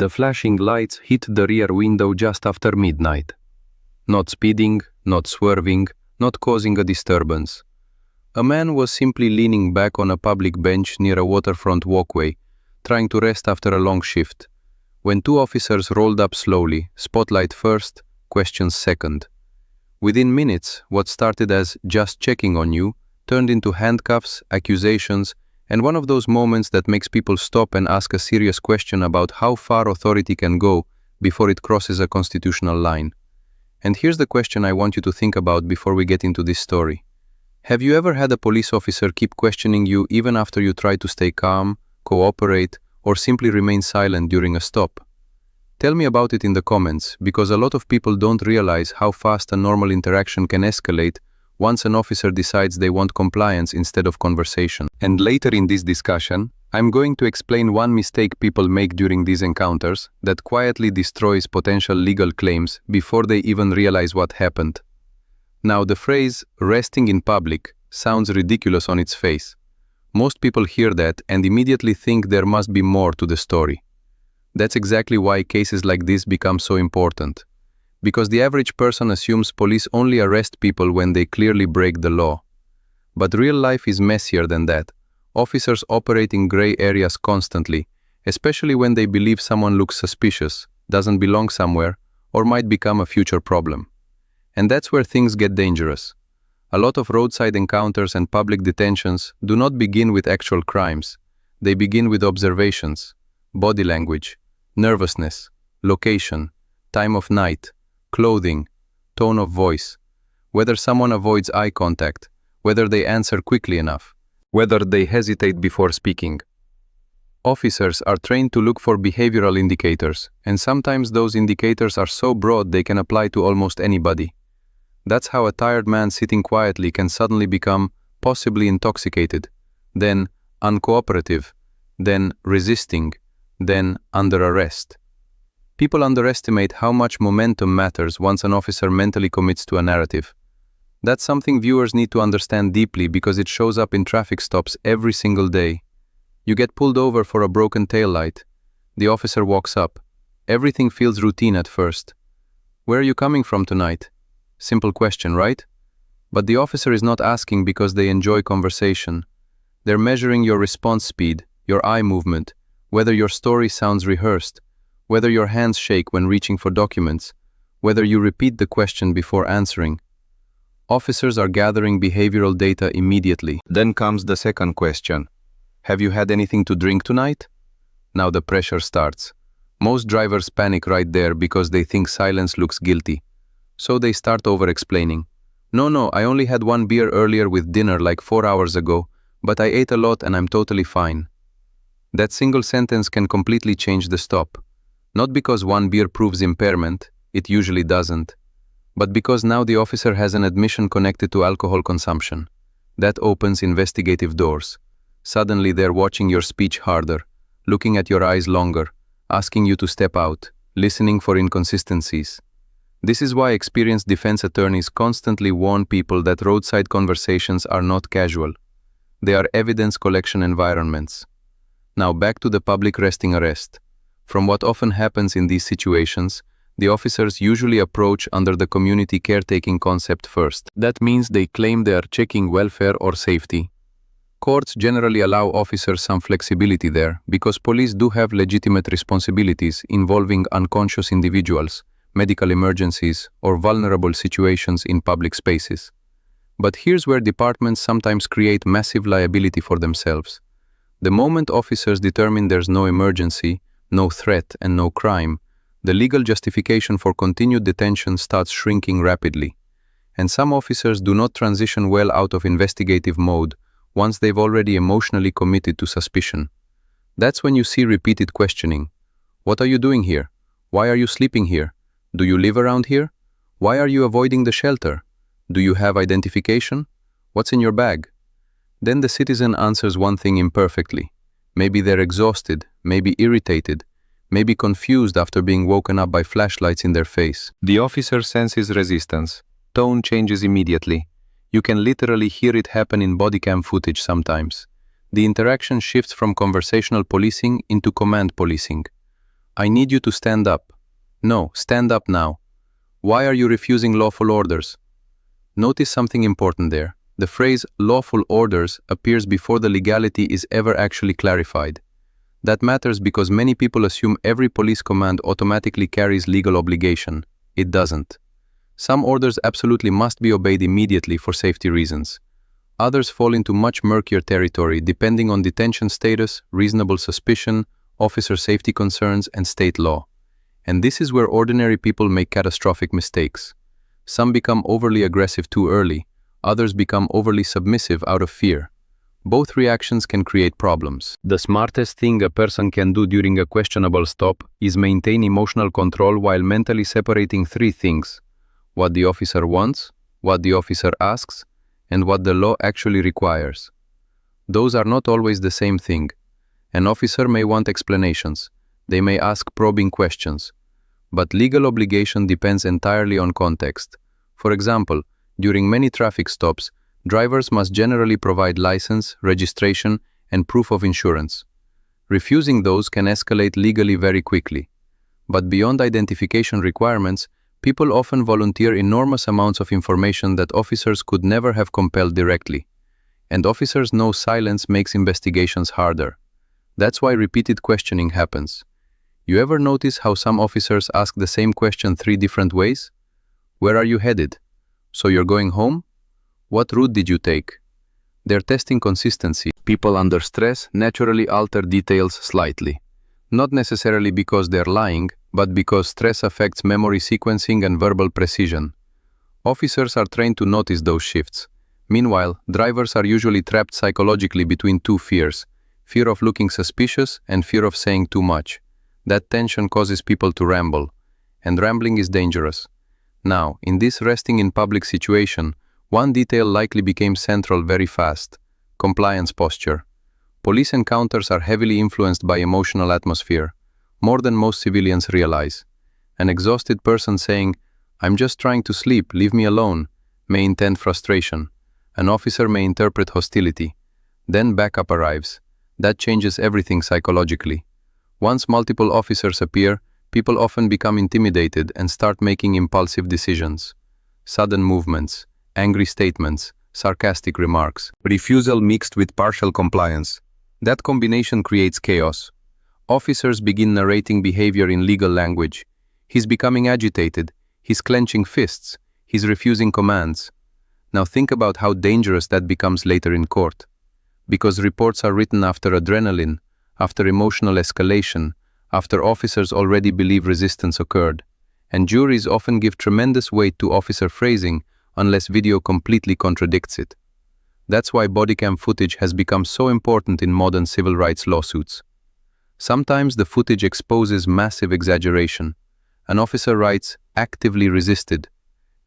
The flashing lights hit the rear window just after midnight. Not speeding, not swerving, not causing a disturbance. A man was simply leaning back on a public bench near a waterfront walkway, trying to rest after a long shift, when two officers rolled up slowly, spotlight first, questions second. Within minutes, what started as just checking on you turned into handcuffs, accusations, and one of those moments that makes people stop and ask a serious question about how far authority can go before it crosses a constitutional line. And here's the question I want you to think about before we get into this story. Have you ever had a police officer keep questioning you even after you try to stay calm, cooperate, or simply remain silent during a stop? Tell me about it in the comments, because a lot of people don't realize how fast a normal interaction can escalate once an officer decides they want compliance instead of conversation. And later in this discussion, I'm going to explain one mistake people make during these encounters that quietly destroys potential legal claims before they even realize what happened. Now, the phrase, resting in public, sounds ridiculous on its face. Most people hear that and immediately think there must be more to the story. That's exactly why cases like this become so important. Because the average person assumes police only arrest people when they clearly break the law. But real life is messier than that. Officers operate in gray areas constantly, especially when they believe someone looks suspicious, doesn't belong somewhere, or might become a future problem. And that's where things get dangerous. A lot of roadside encounters and public detentions do not begin with actual crimes. They begin with observations, body language, nervousness, location, time of night, clothing, tone of voice, whether someone avoids eye contact, whether they answer quickly enough, whether they hesitate before speaking. Officers are trained to look for behavioral indicators, and sometimes those indicators are so broad they can apply to almost anybody. That's how a tired man sitting quietly can suddenly become possibly intoxicated, then uncooperative, then resisting, then under arrest. People underestimate how much momentum matters once an officer mentally commits to a narrative. That's something viewers need to understand deeply because it shows up in traffic stops every single day. You get pulled over for a broken taillight. The officer walks up. Everything feels routine at first. Where are you coming from tonight? Simple question, right? But the officer is not asking because they enjoy conversation. They're measuring your response speed, your eye movement, whether your story sounds rehearsed, whether your hands shake when reaching for documents, whether you repeat the question before answering. Officers are gathering behavioral data immediately. Then comes the second question. Have you had anything to drink tonight? Now the pressure starts. Most drivers panic right there because they think silence looks guilty. So they start over-explaining. No, I only had one beer earlier with dinner like 4 hours ago, but I ate a lot and I'm totally fine. That single sentence can completely change the stop. Not because one beer proves impairment, it usually doesn't, but because now the officer has an admission connected to alcohol consumption. That opens investigative doors. Suddenly they're watching your speech harder, looking at your eyes longer, asking you to step out, listening for inconsistencies. This is why experienced defense attorneys constantly warn people that roadside conversations are not casual. They are evidence collection environments. Now back to the public resting arrest. From what often happens in these situations, the officers usually approach under the community caretaking concept first. That means they claim they are checking welfare or safety. Courts generally allow officers some flexibility there because police do have legitimate responsibilities involving unconscious individuals, medical emergencies, or vulnerable situations in public spaces. But here's where departments sometimes create massive liability for themselves. The moment officers determine there's no emergency, no threat, and no crime, the legal justification for continued detention starts shrinking rapidly. And some officers do not transition well out of investigative mode once they've already emotionally committed to suspicion. That's when you see repeated questioning. What are you doing here? Why are you sleeping here? Do you live around here? Why are you avoiding the shelter? Do you have identification? What's in your bag? Then the citizen answers one thing imperfectly. Maybe they're exhausted, maybe irritated, maybe confused after being woken up by flashlights in their face. The officer senses resistance. Tone changes immediately. You can literally hear it happen in bodycam footage sometimes. The interaction shifts from conversational policing into command policing. I need you to stand up. No, stand up now. Why are you refusing lawful orders? Notice something important there. The phrase lawful orders appears before the legality is ever actually clarified. That matters because many people assume every police command automatically carries legal obligation. It doesn't. Some orders absolutely must be obeyed immediately for safety reasons. Others fall into much murkier territory depending on detention status, reasonable suspicion, officer safety concerns, and state law. And this is where ordinary people make catastrophic mistakes. Some become overly aggressive too early, others become overly submissive out of fear. Both reactions can create problems. The smartest thing a person can do during a questionable stop is maintain emotional control while mentally separating three things: what the officer wants, what the officer asks, and what the law actually requires. Those are not always the same thing. An officer may want explanations. They may ask probing questions. But legal obligation depends entirely on context. For example, during many traffic stops, drivers must generally provide license, registration, and proof of insurance. Refusing those can escalate legally very quickly. But beyond identification requirements, people often volunteer enormous amounts of information that officers could never have compelled directly. And officers know silence makes investigations harder. That's why repeated questioning happens. You ever notice how some officers ask the same question 3 different ways? Where are you headed? So you're going home? What route did you take? They're testing consistency. People under stress naturally alter details slightly. Not necessarily because they're lying, but because stress affects memory sequencing and verbal precision. Officers are trained to notice those shifts. Meanwhile, drivers are usually trapped psychologically between two fears: fear of looking suspicious and fear of saying too much. That tension causes people to ramble, and rambling is dangerous. Now, in this resting in public situation, one detail likely became central very fast: compliance posture. Police encounters are heavily influenced by emotional atmosphere, more than most civilians realize. An exhausted person saying, "I'm just trying to sleep, leave me alone," may intend frustration. An officer may interpret hostility. Then backup arrives. That changes everything psychologically. Once multiple officers appear, people often become intimidated and start making impulsive decisions. Sudden movements, angry statements, sarcastic remarks, refusal mixed with partial compliance. That combination creates chaos. Officers begin narrating behavior in legal language. He's becoming agitated, he's clenching fists, he's refusing commands. Now think about how dangerous that becomes later in court. Because reports are written after adrenaline, after emotional escalation, after officers already believe resistance occurred. And juries often give tremendous weight to officer phrasing unless video completely contradicts it. That's why bodycam footage has become so important in modern civil rights lawsuits. Sometimes the footage exposes massive exaggeration. An officer writes, "actively resisted."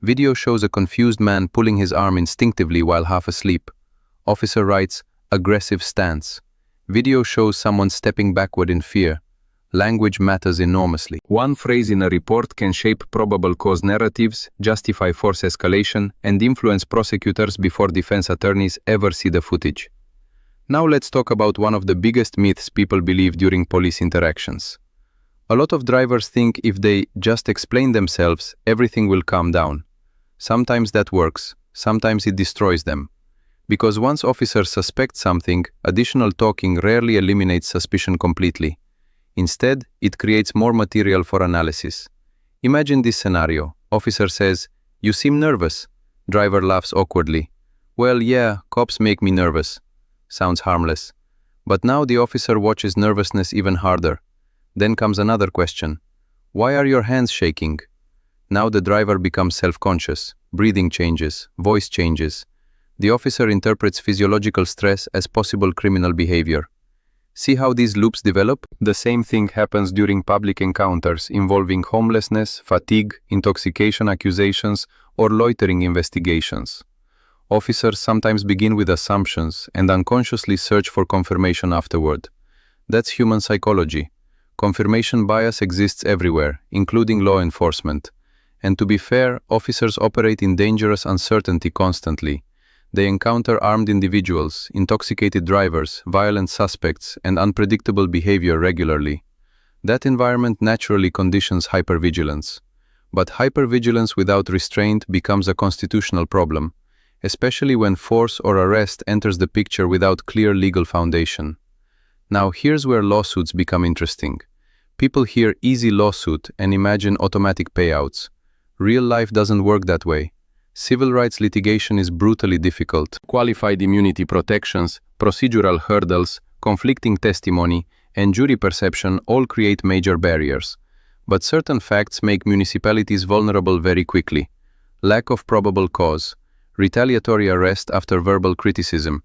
Video shows a confused man pulling his arm instinctively while half asleep. Officer writes, "aggressive stance." Video shows someone stepping backward in fear. Language matters enormously. One phrase in a report can shape probable cause narratives, justify force escalation, and influence prosecutors before defense attorneys ever see the footage. Now let's talk about one of the biggest myths people believe during police interactions. A lot of drivers think if they just explain themselves, everything will calm down. Sometimes that works, sometimes it destroys them. Because once officers suspect something, additional talking rarely eliminates suspicion completely. Instead, it creates more material for analysis. Imagine this scenario. Officer says, "You seem nervous." Driver laughs awkwardly. "Well, yeah, cops make me nervous." Sounds harmless. But now the officer watches nervousness even harder. Then comes another question. "Why are your hands shaking?" Now the driver becomes self-conscious. Breathing changes, voice changes. The officer interprets physiological stress as possible criminal behavior. See how these loops develop? The same thing happens during public encounters involving homelessness, fatigue, intoxication accusations, or loitering investigations. Officers sometimes begin with assumptions and unconsciously search for confirmation afterward. That's human psychology. Confirmation bias exists everywhere, including law enforcement. And to be fair, officers operate in dangerous uncertainty constantly. They encounter armed individuals, intoxicated drivers, violent suspects, and unpredictable behavior regularly. That environment naturally conditions hypervigilance. But hypervigilance without restraint becomes a constitutional problem, especially when force or arrest enters the picture without clear legal foundation. Now here's where lawsuits become interesting. People hear easy lawsuit and imagine automatic payouts. Real life doesn't work that way. Civil rights litigation is brutally difficult. Qualified immunity protections, procedural hurdles, conflicting testimony, and jury perception all create major barriers. But certain facts make municipalities vulnerable very quickly. Lack of probable cause, retaliatory arrest after verbal criticism,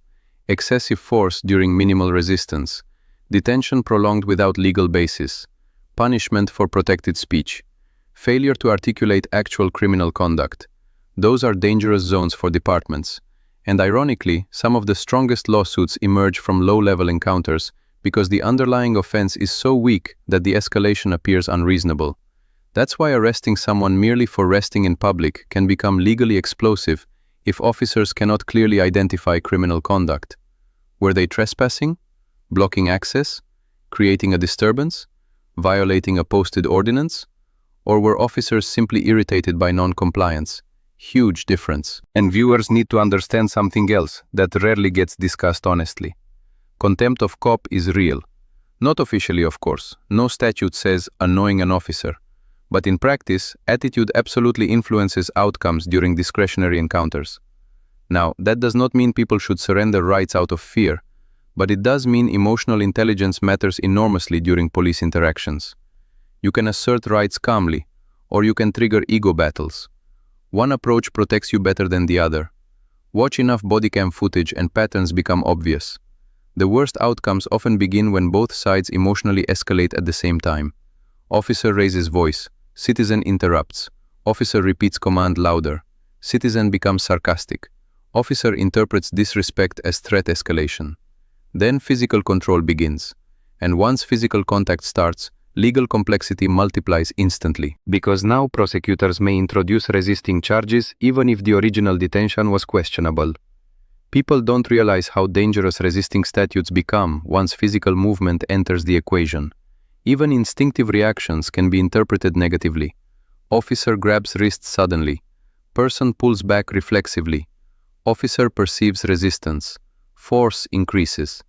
excessive force during minimal resistance, detention prolonged without legal basis, punishment for protected speech, failure to articulate actual criminal conduct. Those are dangerous zones for departments. And ironically, some of the strongest lawsuits emerge from low-level encounters because the underlying offense is so weak that the escalation appears unreasonable. That's why arresting someone merely for resting in public can become legally explosive if officers cannot clearly identify criminal conduct. Were they trespassing? Blocking access? Creating a disturbance? Violating a posted ordinance? Or were officers simply irritated by non-compliance? Huge difference. And viewers need to understand something else that rarely gets discussed honestly. Contempt of cop is real. Not officially, of course. No statute says annoying an officer. But in practice, attitude absolutely influences outcomes during discretionary encounters. Now, that does not mean people should surrender rights out of fear, but it does mean emotional intelligence matters enormously during police interactions. You can assert rights calmly, or you can trigger ego battles. One approach protects you better than the other. Watch enough bodycam footage and patterns become obvious. The worst outcomes often begin when both sides emotionally escalate at the same time. Officer raises voice, citizen interrupts. Officer repeats command louder. Citizen becomes sarcastic. Officer interprets disrespect as threat escalation. Then physical control begins. And once physical contact starts, legal complexity multiplies instantly. Because now prosecutors may introduce resisting charges even if the original detention was questionable. People don't realize how dangerous resisting statutes become once physical movement enters the equation. Even instinctive reactions can be interpreted negatively. Officer grabs wrist suddenly. Person pulls back reflexively. Officer perceives resistance. Force increases.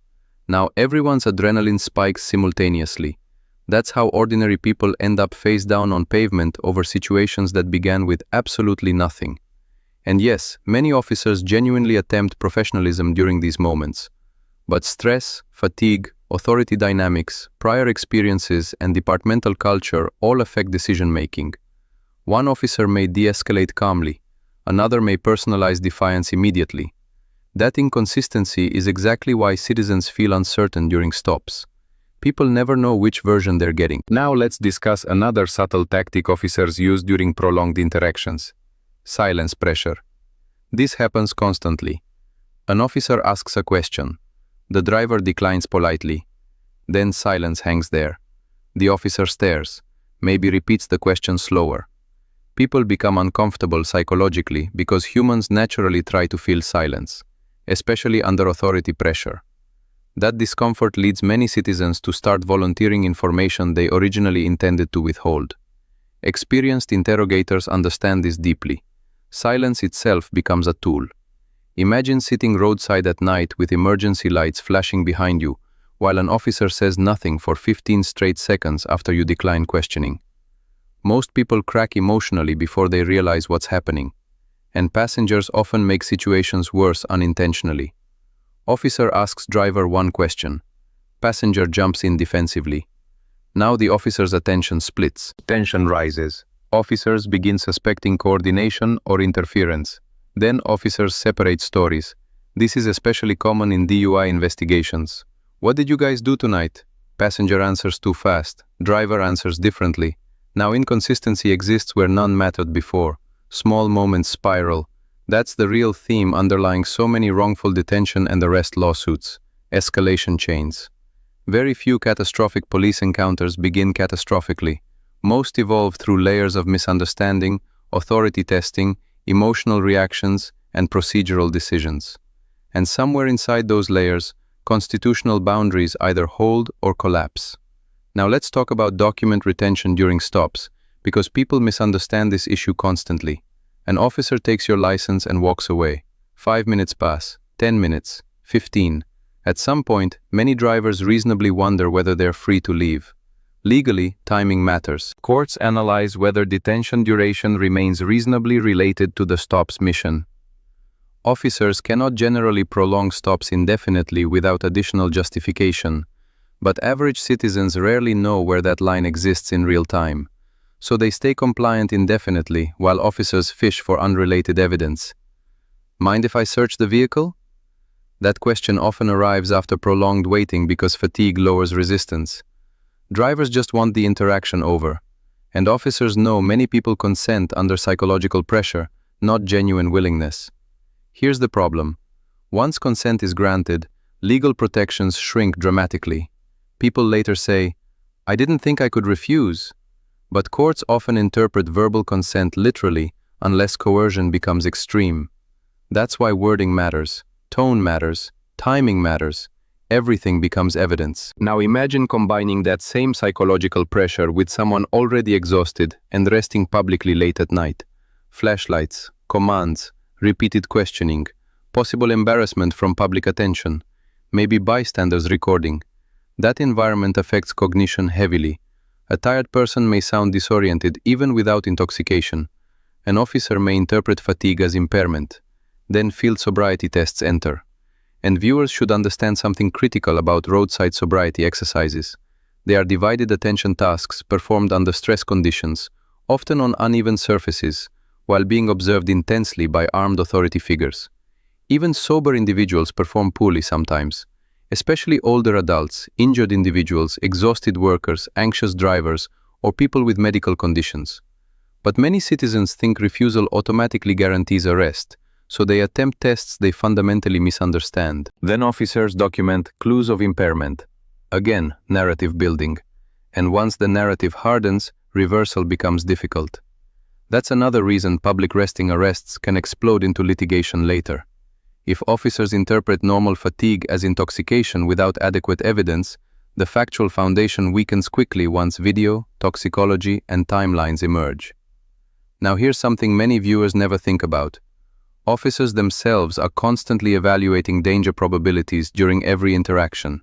Now everyone's adrenaline spikes simultaneously. That's how ordinary people end up face down on pavement over situations that began with absolutely nothing. And yes, many officers genuinely attempt professionalism during these moments. But stress, fatigue, authority dynamics, prior experiences, and departmental culture all affect decision-making. One officer may de-escalate calmly, another may personalize defiance immediately. That inconsistency is exactly why citizens feel uncertain during stops. People never know which version they're getting. Now let's discuss another subtle tactic officers use during prolonged interactions. Silence pressure. This happens constantly. An officer asks a question. The driver declines politely. Then silence hangs there. The officer stares, maybe repeats the question slower. People become uncomfortable psychologically because humans naturally try to fill silence, especially under authority pressure. That discomfort leads many citizens to start volunteering information they originally intended to withhold. Experienced interrogators understand this deeply. Silence itself becomes a tool. Imagine sitting roadside at night with emergency lights flashing behind you, while an officer says nothing for 15 straight seconds after you decline questioning. Most people crack emotionally before they realize what's happening, and passengers often make situations worse unintentionally. Officer asks driver one question. Passenger jumps in defensively. Now the officer's attention splits. Tension rises. Officers begin suspecting coordination or interference. Then officers separate stories. This is especially common in DUI investigations. What did you guys do tonight? Passenger answers too fast. Driver answers differently. Now inconsistency exists where none mattered before. Small moments spiral. That's the real theme underlying so many wrongful detention and arrest lawsuits. Escalation chains. Very few catastrophic police encounters begin catastrophically. Most evolve through layers of misunderstanding, authority testing, emotional reactions, and procedural decisions. And somewhere inside those layers, constitutional boundaries either hold or collapse. Now let's talk about document retention during stops, because people misunderstand this issue constantly. An officer takes your license and walks away. 5 minutes pass, 10 minutes, 15. At some point, many drivers reasonably wonder whether they're free to leave. Legally, timing matters. Courts analyze whether detention duration remains reasonably related to the stop's mission. Officers cannot generally prolong stops indefinitely without additional justification, but average citizens rarely know where that line exists in real time, so they stay compliant indefinitely while officers fish for unrelated evidence. Mind if I search the vehicle? That question often arrives after prolonged waiting because fatigue lowers resistance. Drivers just want the interaction over, and officers know many people consent under psychological pressure, not genuine willingness. Here's the problem. Once consent is granted, legal protections shrink dramatically. People later say, "I didn't think I could refuse." But courts often interpret verbal consent literally unless coercion becomes extreme. That's why wording matters, tone matters, timing matters. Everything becomes evidence. Now imagine combining that same psychological pressure with someone already exhausted and resting publicly late at night. Flashlights, commands, repeated questioning, possible embarrassment from public attention, maybe bystanders recording. That environment affects cognition heavily. A tired person may sound disoriented even without intoxication. An officer may interpret fatigue as impairment. Then field sobriety tests enter. And viewers should understand something critical about roadside sobriety exercises. They are divided attention tasks performed under stress conditions, often on uneven surfaces, while being observed intensely by armed authority figures. Even sober individuals perform poorly sometimes, especially older adults, injured individuals, exhausted workers, anxious drivers, or people with medical conditions. But many citizens think refusal automatically guarantees arrest, so they attempt tests they fundamentally misunderstand. Then officers document clues of impairment. Again, narrative building. And once the narrative hardens, reversal becomes difficult. That's another reason public resting arrests can explode into litigation later. If officers interpret normal fatigue as intoxication without adequate evidence, the factual foundation weakens quickly once video, toxicology, and timelines emerge. Now here's something many viewers never think about. Officers themselves are constantly evaluating danger probabilities during every interaction.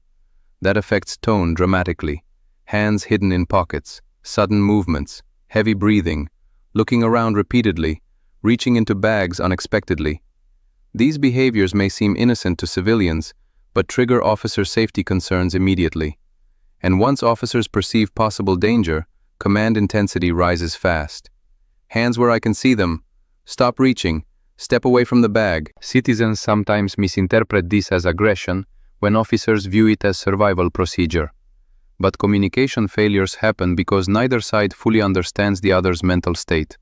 That affects tone dramatically. Hands hidden in pockets, sudden movements, heavy breathing, looking around repeatedly, reaching into bags unexpectedly. These behaviors may seem innocent to civilians, but trigger officer safety concerns immediately. And once officers perceive possible danger, command intensity rises fast. Hands where I can see them. Stop reaching. Step away from the bag. Citizens sometimes misinterpret this as aggression when officers view it as survival procedure. But communication failures happen because neither side fully understands the other's mental state.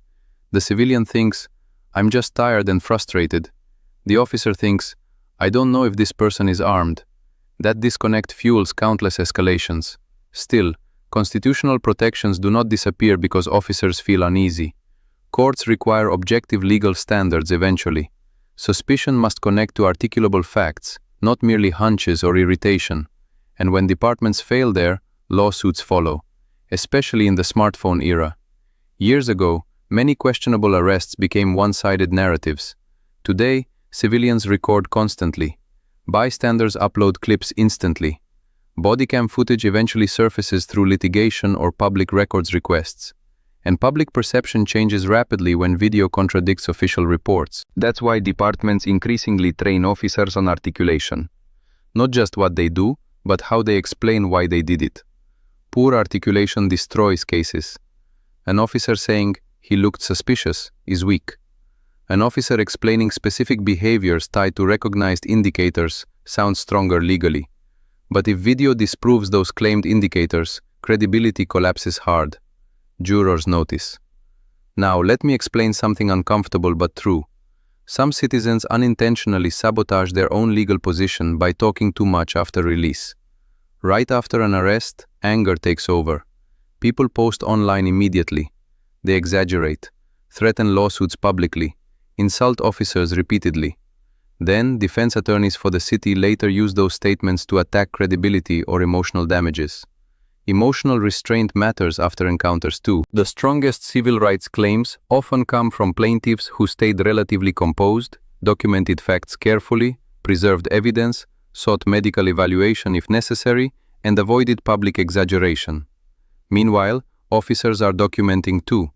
The civilian thinks, "I'm just tired and frustrated." The officer thinks, "I don't know if this person is armed." That disconnect fuels countless escalations. Still, constitutional protections do not disappear because officers feel uneasy. Courts require objective legal standards eventually. Suspicion must connect to articulable facts, not merely hunches or irritation. And when departments fail there, lawsuits follow, especially in the smartphone era. Years ago, many questionable arrests became one-sided narratives. Today, civilians record constantly. Bystanders upload clips instantly. Bodycam footage eventually surfaces through litigation or public records requests. And public perception changes rapidly when video contradicts official reports. That's why departments increasingly train officers on articulation. Not just what they do, but how they explain why they did it. Poor articulation destroys cases. An officer saying, "He looked suspicious," is weak. An officer explaining specific behaviors tied to recognized indicators sounds stronger legally. But if video disproves those claimed indicators, credibility collapses hard. Jurors notice. Now, let me explain something uncomfortable but true. Some citizens unintentionally sabotage their own legal position by talking too much after release. Right after an arrest, anger takes over. People post online immediately. They exaggerate, threaten lawsuits publicly, insult officers repeatedly. Then, defense attorneys for the city later use those statements to attack credibility or emotional damages. Emotional restraint matters after encounters too. The strongest civil rights claims often come from plaintiffs who stayed relatively composed, documented facts carefully, preserved evidence, sought medical evaluation if necessary, and avoided public exaggeration. Meanwhile, officers are documenting too.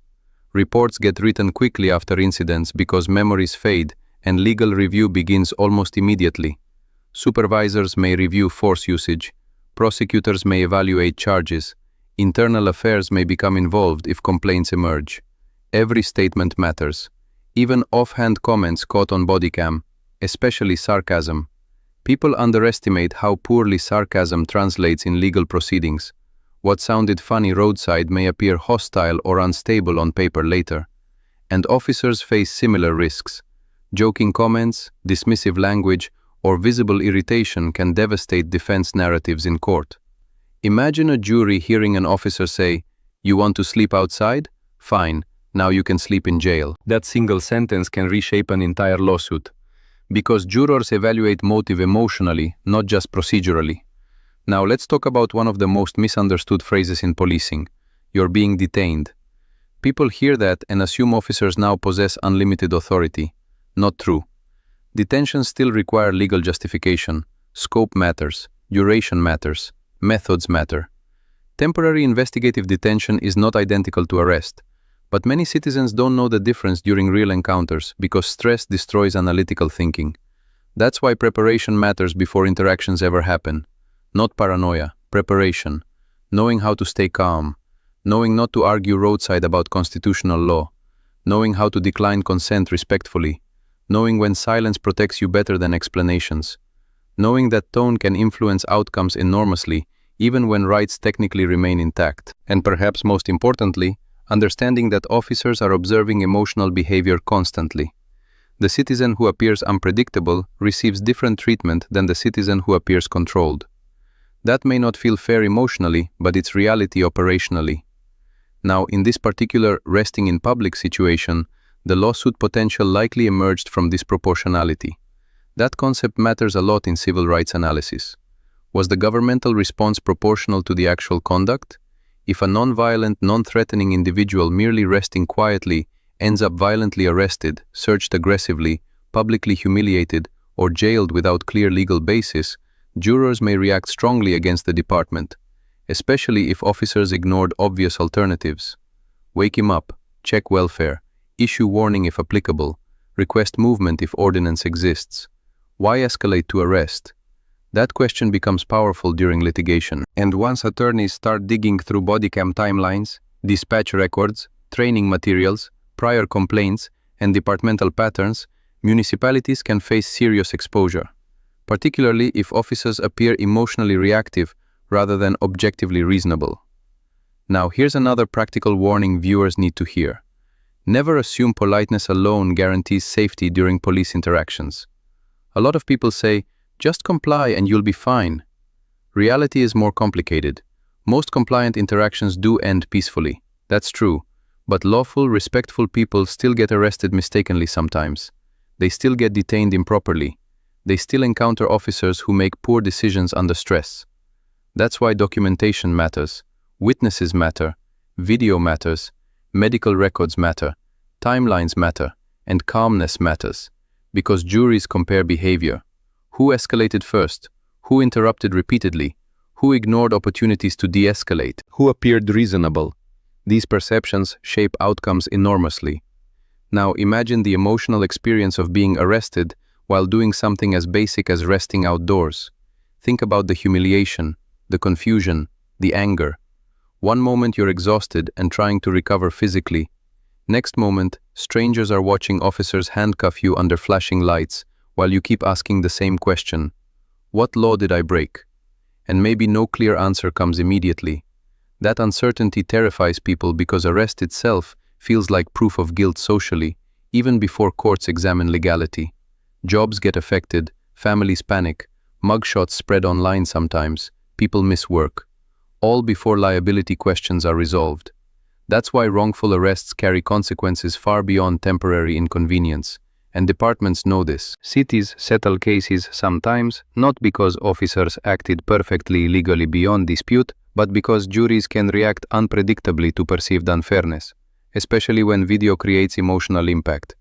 Reports get written quickly after incidents because memories fade and legal review begins almost immediately. Supervisors may review force usage, prosecutors may evaluate charges, internal affairs may become involved if complaints emerge. Every statement matters. Even offhand comments caught on bodycam, especially sarcasm. People underestimate how poorly sarcasm translates in legal proceedings. What sounded funny roadside may appear hostile or unstable on paper later. And officers face similar risks. Joking comments, dismissive language, or visible irritation can devastate defense narratives in court. Imagine a jury hearing an officer say, "You want to sleep outside? Fine, now you can sleep in jail." That single sentence can reshape an entire lawsuit, because jurors evaluate motive emotionally, not just procedurally. Now let's talk about one of the most misunderstood phrases in policing: "You're being detained." People hear that and assume officers now possess unlimited authority. Not true. Detentions still require legal justification. Scope matters, duration matters, methods matter. Temporary investigative detention is not identical to arrest, but many citizens don't know the difference during real encounters because stress destroys analytical thinking. That's why preparation matters before interactions ever happen. Not paranoia, preparation. Knowing how to stay calm, knowing not to argue roadside about constitutional law, knowing how to decline consent respectfully, knowing when silence protects you better than explanations, knowing that tone can influence outcomes enormously even when rights technically remain intact. And perhaps most importantly, understanding that officers are observing emotional behavior constantly. The citizen who appears unpredictable receives different treatment than the citizen who appears controlled. That may not feel fair emotionally, but it's reality operationally. Now, in this particular resting in public situation, the lawsuit potential likely emerged from disproportionality. That concept matters a lot in civil rights analysis. Was the governmental response proportional to the actual conduct? If a non-violent, non-threatening individual merely resting quietly ends up violently arrested, searched aggressively, publicly humiliated, or jailed without clear legal basis, jurors may react strongly against the department, especially if officers ignored obvious alternatives. Wake him up, check welfare, issue warning if applicable, request movement if ordinance exists. Why escalate to arrest? That question becomes powerful during litigation. And once attorneys start digging through bodycam timelines, dispatch records, training materials, prior complaints, and departmental patterns, municipalities can face serious exposure, particularly if officers appear emotionally reactive rather than objectively reasonable. Now, here's another practical warning viewers need to hear. Never assume politeness alone guarantees safety during police interactions. A lot of people say, "Just comply and you'll be fine." Reality is more complicated. Most compliant interactions do end peacefully. That's true. But lawful, respectful people still get arrested mistakenly sometimes. They still get detained improperly. They still encounter officers who make poor decisions under stress. That's why documentation matters, witnesses matter, video matters, medical records matter, timelines matter, and calmness matters. Because juries compare behavior. Who escalated first? Who interrupted repeatedly? Who ignored opportunities to de-escalate? Who appeared reasonable? These perceptions shape outcomes enormously. Now imagine the emotional experience of being arrested while doing something as basic as resting outdoors. Think about the humiliation, the confusion, the anger. One moment you're exhausted and trying to recover physically. Next moment, strangers are watching officers handcuff you under flashing lights while you keep asking the same question. What law did I break? And maybe no clear answer comes immediately. That uncertainty terrifies people because arrest itself feels like proof of guilt socially, even before courts examine legality. Jobs get affected, families panic, mugshots spread online sometimes, people miss work. All before liability questions are resolved. That's why wrongful arrests carry consequences far beyond temporary inconvenience, and departments know this. Cities settle cases sometimes not because officers acted perfectly legally beyond dispute, but because juries can react unpredictably to perceived unfairness, especially when video creates emotional impact.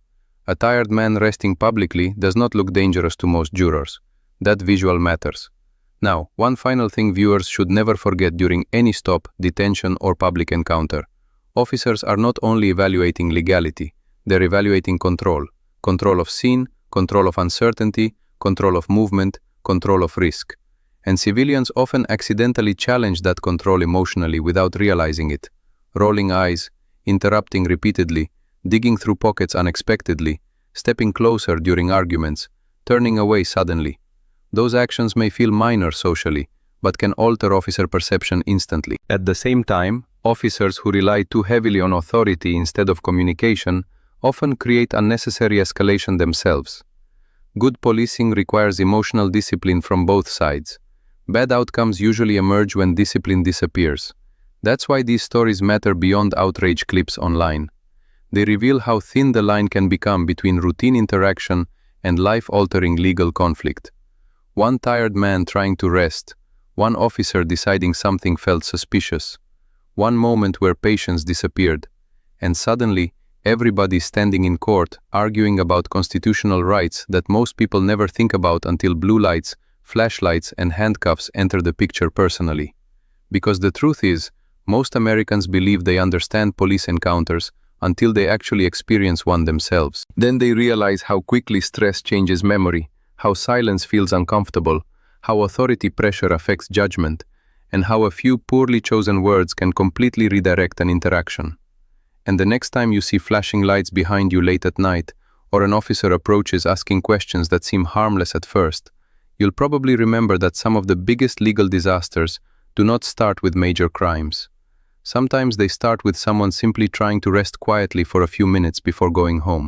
A tired man resting publicly does not look dangerous to most jurors. That visual matters. Now, one final thing viewers should never forget during any stop, detention, or public encounter. Officers are not only evaluating legality, they're evaluating control. Control of scene, control of uncertainty, control of movement, control of risk. And civilians often accidentally challenge that control emotionally without realizing it. Rolling eyes, interrupting repeatedly, digging through pockets unexpectedly, stepping closer during arguments, turning away suddenly. Those actions may feel minor socially, but can alter officer perception instantly. At the same time, officers who rely too heavily on authority instead of communication often create unnecessary escalation themselves. Good policing requires emotional discipline from both sides. Bad outcomes usually emerge when discipline disappears. That's why these stories matter beyond outrage clips online. They reveal how thin the line can become between routine interaction and life-altering legal conflict. One tired man trying to rest, one officer deciding something felt suspicious, one moment where patience disappeared, and suddenly everybody standing in court arguing about constitutional rights that most people never think about until blue lights, flashlights, and handcuffs enter the picture personally. Because the truth is, most Americans believe they understand police encounters until they actually experience one themselves. Then they realize how quickly stress changes memory, how silence feels uncomfortable, how authority pressure affects judgment, and how a few poorly chosen words can completely redirect an interaction. And the next time you see flashing lights behind you late at night, or an officer approaches asking questions that seem harmless at first, you'll probably remember that some of the biggest legal disasters do not start with major crimes. Sometimes they start with someone simply trying to rest quietly for a few minutes before going home.